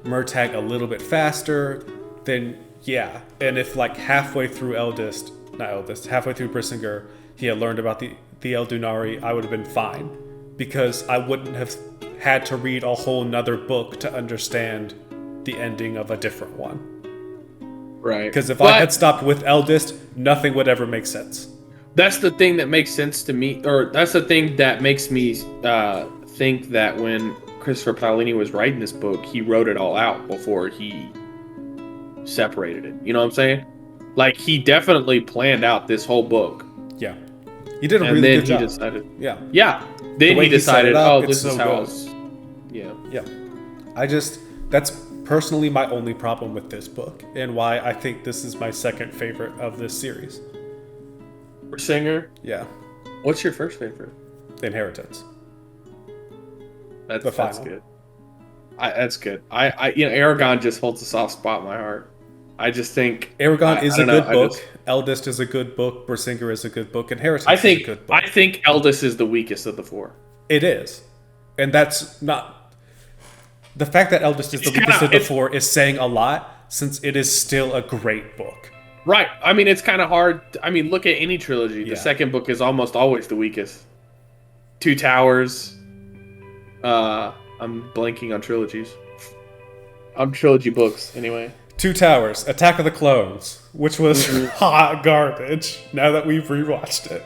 Murtagh a little bit faster, then yeah. And if like halfway through halfway through Brinsingir, he had learned about the Eldunari, I would have been fine. Because I wouldn't have had to read a whole nother book to understand the ending of a different one. Right. Because if I had stopped with Eldest, nothing would ever make sense. That's the thing that makes sense to me, or that's the thing that makes me think that when Christopher Paolini was writing this book, he wrote it all out before he separated it. You know what I'm saying? Like, he definitely planned out this whole book. Yeah. He did a really good job. And then he decided... Yeah. Yeah. Then he decided, this is how it's... Yeah. Yeah. That's personally my only problem with this book, and why I think this is my second favorite of this series. Brinsingir? Yeah. What's your first favorite? Inheritance. That's good. That's good. Aragon just holds a soft spot in my heart. I just think Aragon is a good book. Eldest is a good book. Brinsingir is a good book. Inheritance is a good book. I think Eldest is the weakest of the 4. It is, and that's not the fact that Eldest is the weakest of the 4 is saying a lot, since it is still a great book. Right. I mean, it's kind of hard. I mean, look at any trilogy. The second book is almost always the weakest. 2 Towers. I'm blanking on trilogies. On trilogy books, anyway. 2 Towers, Attack of the Clones, which was hot garbage, now that we've rewatched it.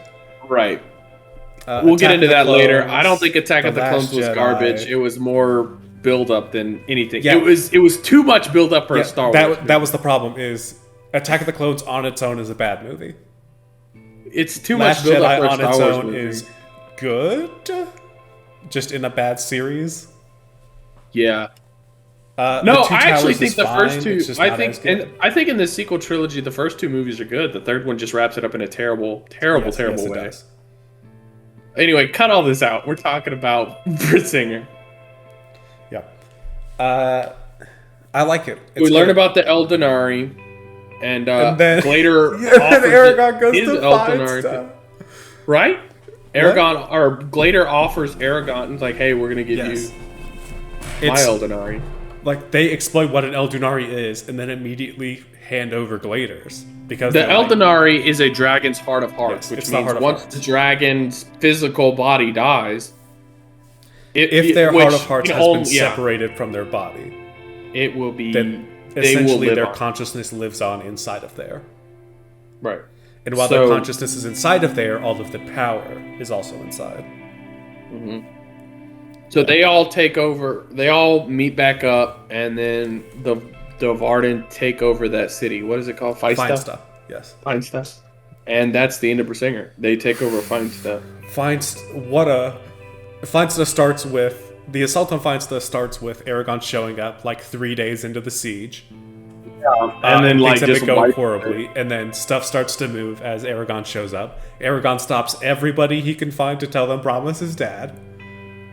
Right. We'll get into that later. I don't think Attack of the Clones was garbage. It was more build-up than anything. Yeah. It was too much build-up for a Star Wars. That was the problem, is Attack of the Clones on its own is a bad movie. It's too much build-up for a Star Wars movie. On its own is good, just in a bad series. Yeah. No, I actually think the first 2. I think in the sequel trilogy, the first 2 movies are good. The third one just wraps it up in a terrible way. Anyway, cut all this out. We're talking about Brinsingir. Yeah. I like it. We learn about the Eldunari, and then Glader offers Aragon goes his to Eldunari stuff. Right? Aragon or Glader offers Aragon, like, hey, we're gonna give you my Eldunari. Like, they explain what an Eldunari is, and then immediately hand over Glader's. Because the Eldunari is a dragon's heart of hearts, which means once the dragon's physical body dies, if their heart of hearts has been separated from their body, it will be. Then essentially, their consciousness lives on inside of there. Right. And while their consciousness is inside of there, all of the power is also inside. Mm-hmm. So they all take over. They all meet back up, and then the Varden take over that city. What is it called? Feinsta. Yes. Feinsta. And that's the end of Brinsingir. They take over Feinsta. Feinsta starts with the assault on Feinsta starts with Aragon showing up like 3 days into the siege. And then like things have just been going wipe horribly, and then stuff starts to move as Aragon shows up. Aragon stops everybody he can find to tell them Brahma's his dad.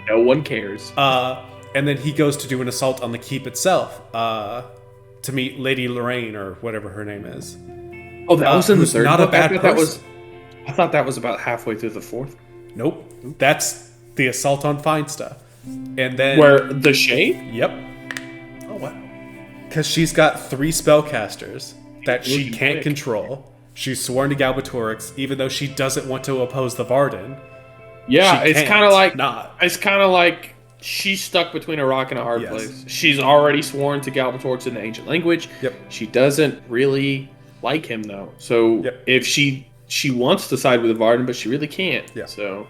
No one cares. And then he goes to do an assault on the keep itself to meet Lady Lorraine or whatever her name is. Oh, that was in the third not book? a bad person. I thought that was about halfway through the fourth. Nope, that's the assault on Feinsta, and then Where the shade? Yep. Oh wow. Because she's got 3 spellcasters that she Looking can't quick. control. She's sworn to Galbatorix, even though she doesn't want to oppose the Varden. Yeah, She it's can't kind of like not. It's kind of like she's stuck between a rock and a hard Yes. place. She's already sworn to Galbatorix in the ancient language. Yep. She doesn't really like him though. So Yep. if she wants to side with the Varden, but she really can't. Yeah. So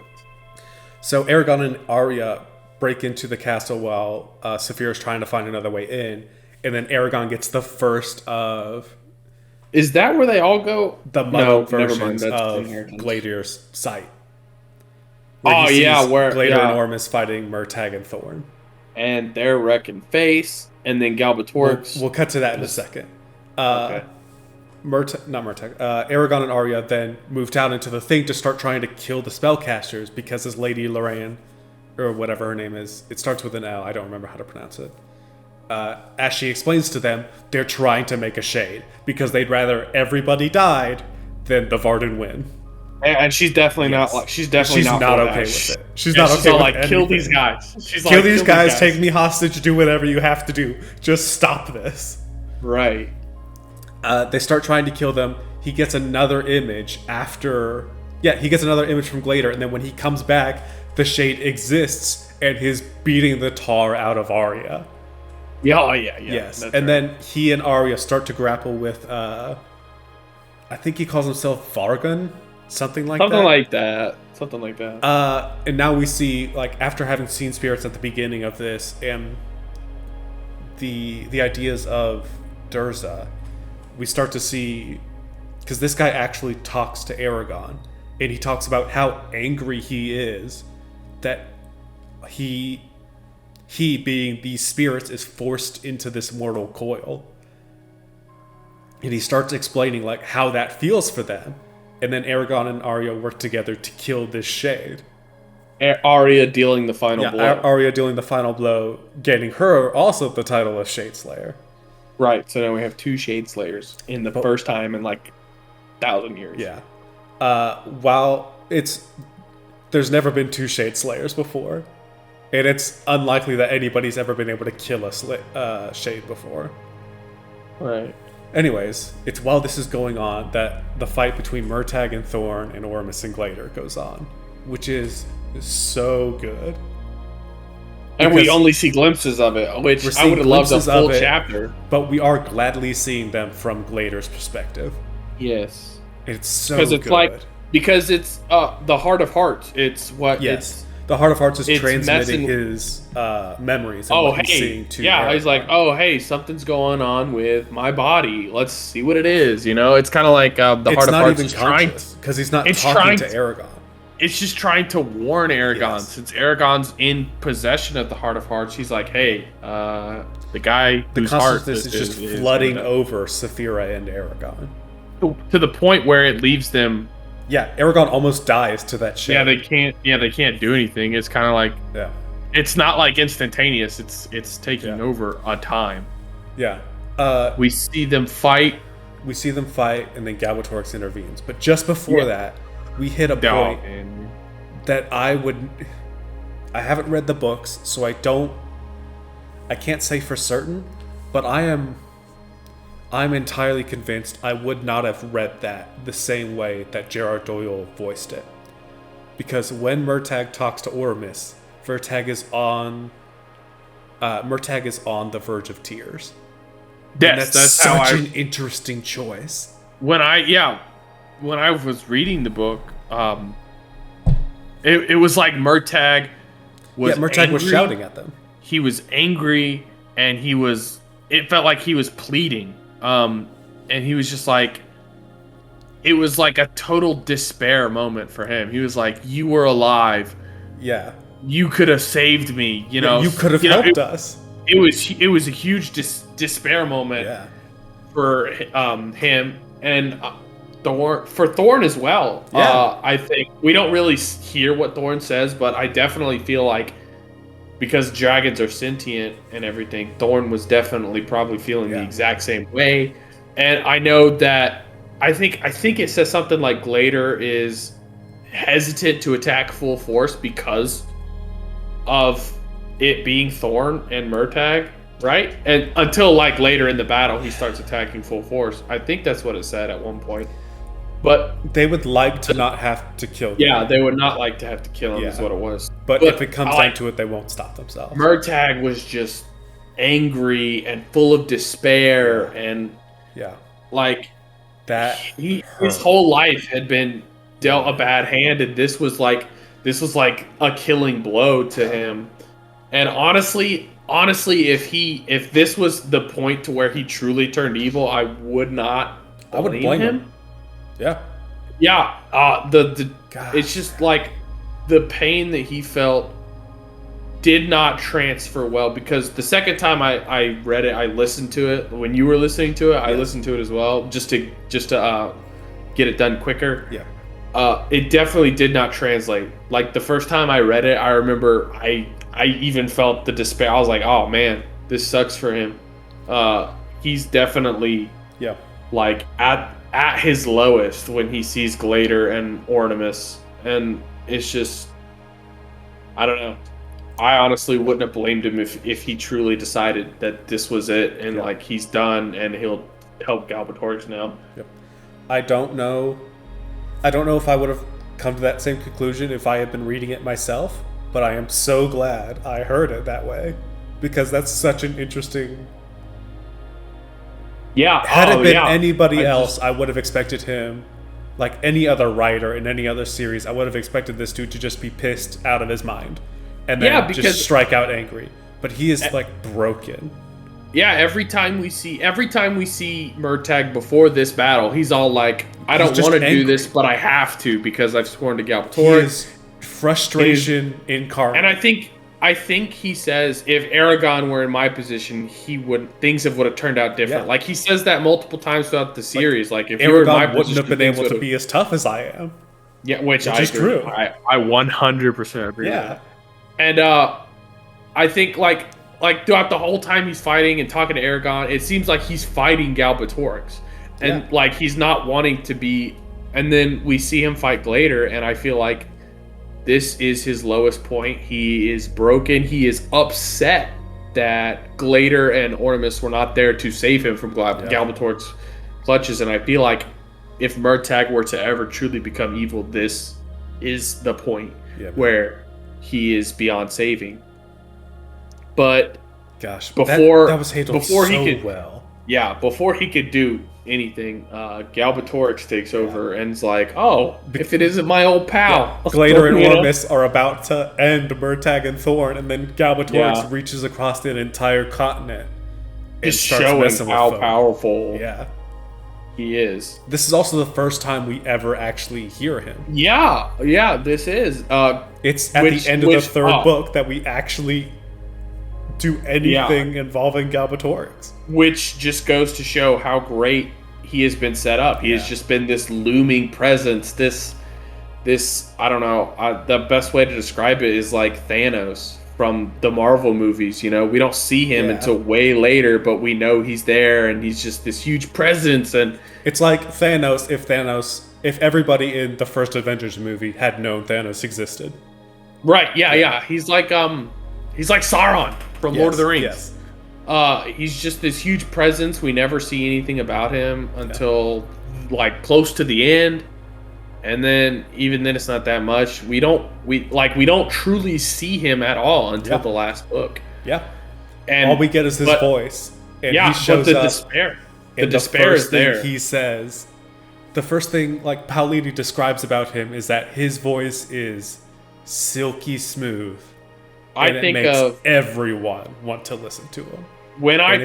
So Aragon and Arya break into the castle while Saphira's trying to find another way in, and then Aragon gets the first of is that where they all go? the muddled versions That's of Inheritance. Gladier's sight. Oh yeah, where Gladir yeah. and Orm is fighting Murtagh and Thorn. And they're wrecking face, and then Galbatorix. We'll cut to that in a second. Okay. Aragon and Arya then moved out into the thing to start trying to kill the spellcasters because this Lady Lorraine, or whatever her name is, it starts with an L, I don't remember how to pronounce it. As she explains to them, they're trying to make a shade because they'd rather everybody died than the Varden win. And she's definitely not like she's definitely She's not, not for okay that. with it. She's Yeah, not okay all with like kill anything. these guys. She's Kill like, these guys, take me hostage, do whatever you have to do. Just stop this. Right. They start trying to kill them. He gets another image after... Yeah, he gets another image from Gladir, and then when he comes back, the shade exists, and he's beating the tar out of Arya. Yeah, oh, yeah. Yes, That's and right. then he and Arya start to grapple with... I think he calls himself Vargun? Something like that. Something like that. And now we see, like, after having seen spirits at the beginning of this, and the ideas of Durza, we start to see, because this guy actually talks to Aragon, and he talks about how angry he is that he being these spirits is forced into this mortal coil. And he starts explaining like how that feels for them. And then Aragon and Arya work together to kill this shade. Arya dealing the final blow. Arya dealing the final blow, getting her also the title of Shade Slayer. Right, so now we have 2 Shade Slayers in the first time in like 1,000 years. Yeah. While there's never been 2 Shade Slayers before. And it's unlikely that anybody's ever been able to kill a Shade before. Right. Anyways, it's while this is going on that the fight between Murtagh and Thorn and Ormus and Gladir goes on, which is so good. And we Because only see glimpses of it, which we're I seeing would have loved a glimpses of full it. chapter. But we are gladly seeing them from Gladir's perspective. Yes. It's so Because it's good. like, because it's the Heart of Hearts. It's what Yes. The Heart of Hearts is it's transmitting messing- his memories and Oh, what he's hey. seeing to Yeah, Aragon. he's like, oh, hey, something's going on with my body. Let's see what it is. You know, it's kind of like the Heart it's of not Hearts even is trying. conscious because he's not it's talking trying to to- Aragon. It's just trying to warn Aragon. Yes. Since Aragon's in possession of the Heart of Hearts, he's like, hey, the guy The whose heart consciousness is just is flooding whatever. over Saphira and Aragon. To the point where it leaves them. Yeah, Aragon almost dies to that shit. Yeah, they can't. Yeah, they can't do anything. It's kind of like Yeah. it's not like instantaneous. It's taking Yeah. over a time. Yeah. We see them fight. We see them fight, and then Galbatorix intervenes. But just before Yeah. that, we hit a Dog, point and that I haven't read the books, so I can't say for certain, but I'm entirely convinced I would not have read that the same way that Gerard Doyle voiced it. Because when Murtagh talks to Ormus, Murtagh is on the verge of tears. And yes, that's how such I. an interesting choice. When I was reading the book, it was like Murtagh was. Murtagh was angry. shouting at them. He was angry, and it felt like he was pleading. And he was just like, it was like a total despair moment for him. He was like, you were alive. Yeah. you could have saved me. You could have helped us. It was a huge despair moment for him and Thorn as well. I think we don't really hear what Thorn says, but I definitely feel like because dragons are sentient and everything, Thorn was definitely probably feeling the exact same way. And I know that I think it says something like Glader is hesitant to attack full force because of it being Thorn and Murtagh, right? And until like later in the battle, he starts attacking full force. I think that's what it said at one point. But they would like to not have to kill him. Yeah, they would not like to have to kill him, is what it was. But if it comes down to it, they won't stop themselves. Murtagh was just angry and full of despair, and like that his whole life had been dealt a bad hand, and this was like a killing blow to him. And honestly, if this was the point to where he truly turned evil, I would not blame him. Yeah. It's just like the pain that he felt did not transfer well, because the second time I read it, I listened to it. When you were listening to it, I listened to it as well, just to get it done quicker. It definitely did not translate. Like the first time I read it, I remember I even felt the despair. I was like, oh man, this sucks for him. He's definitely like at his lowest when he sees Glader and Ornamentus, and it's just, I don't know. I honestly wouldn't have blamed him if he truly decided that this was it and like he's done and he'll help Galbatorix now. I don't know if I would have come to that same conclusion if I had been reading it myself, but I am so glad I heard it that way, because that's such an interesting. Had it been anybody else, I would have expected him, like any other writer in any other series, I would have expected this dude to just be pissed out of his mind and then just strike out angry. But he is like broken. Yeah, every time we see Murtagh before this battle, he's all like, I don't want to do this, but I have to because I've sworn to Galbatorix. He is frustration incarnate. And I think he says if Aragon were in my position, things would have turned out different. Like he says that multiple times throughout the series. Like if you were in my position, wouldn't have been able to be as tough as I am. Yeah, which is true. I 100% agree. With that. And I think like throughout the whole time he's fighting and talking to Aragon, it seems like he's fighting Galbatorix, and like he's not wanting to be. And then we see him fight Glader, and I feel like this is his lowest point. He is broken. He is upset that Glader and Ornamentus were not there to save him from Galbatorix's clutches. And I feel like if Murtagh were to ever truly become evil, this is the point where he is beyond saving. But before that was handled before he could do anything, Galbatorix takes over and is like, oh, if it isn't my old pal. Glader and Ornamentus are about to end Murtagh and Thorn, and then Galbatorix reaches across an entire continent and just showing how powerful he is. This is also the first time we ever actually hear him. This is. It's at the end of the third book that we actually do anything involving Galbatorix. Which just goes to show how great he has been set up. He has just been this looming presence, this I don't know, the best way to describe it is like Thanos from the Marvel movies. You know, we don't see him until way later, but we know he's there, and he's just this huge presence. And it's like Thanos if everybody in the first Avengers movie had known Thanos existed. Right, He's like Sauron from Lord of the Rings. He's just this huge presence. We never see anything about him until like close to the end, and then even then it's not that much. We don't truly see him at all until the last book. And all we get is his voice, and he shows up. Despair. The despair is there. He says, the first thing like Paolini describes about him is that his voice is silky smooth. And it makes everyone want to listen to him. When I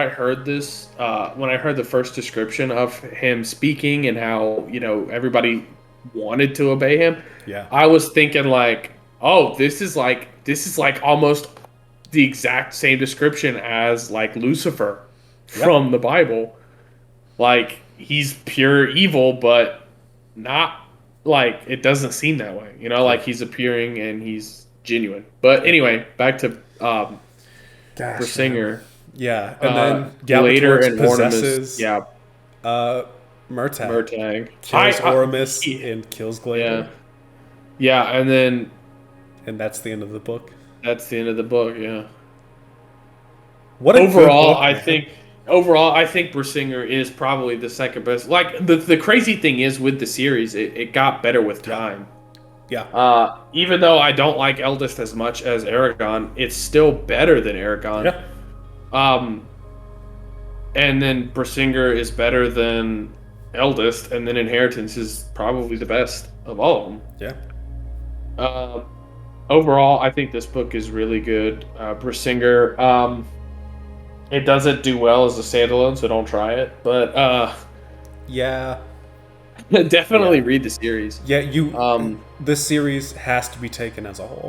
heard the first description of him speaking and how, you know, everybody wanted to obey him, I was thinking like, oh, this is like almost the exact same description as like Lucifer Yep. from the Bible. Like he's pure evil, but not like it doesn't seem that way. You know, like Yep. he's appearing and he's genuine. But Yep. anyway, back to Gosh, man. Brinsingir. Yeah, and then Later Galbatorix in Ornimus, possesses yeah, Murtagh, Murtagh. kills I Oramus, and kills Glaber, yeah, yeah, and then and that's the end of the book. that's the end of the book. Yeah. What a good Overall, book, I man. think overall I think Brinsingir is probably the second best. Like the crazy thing is with the series, it got better with Yeah, time. yeah, Even though I don't like Eldest as much as Aragon, it's still better than Aragon. yeah, Um, and then Brinsingir is better than Eldest, and then Inheritance is probably the best of all of them. yeah. Uh, Overall, I think this book is really good. Brinsingir, it doesn't do well as a standalone, so don't try it. But Yeah, definitely yeah, read the series. yeah. You, Um, this series has to be taken as a whole.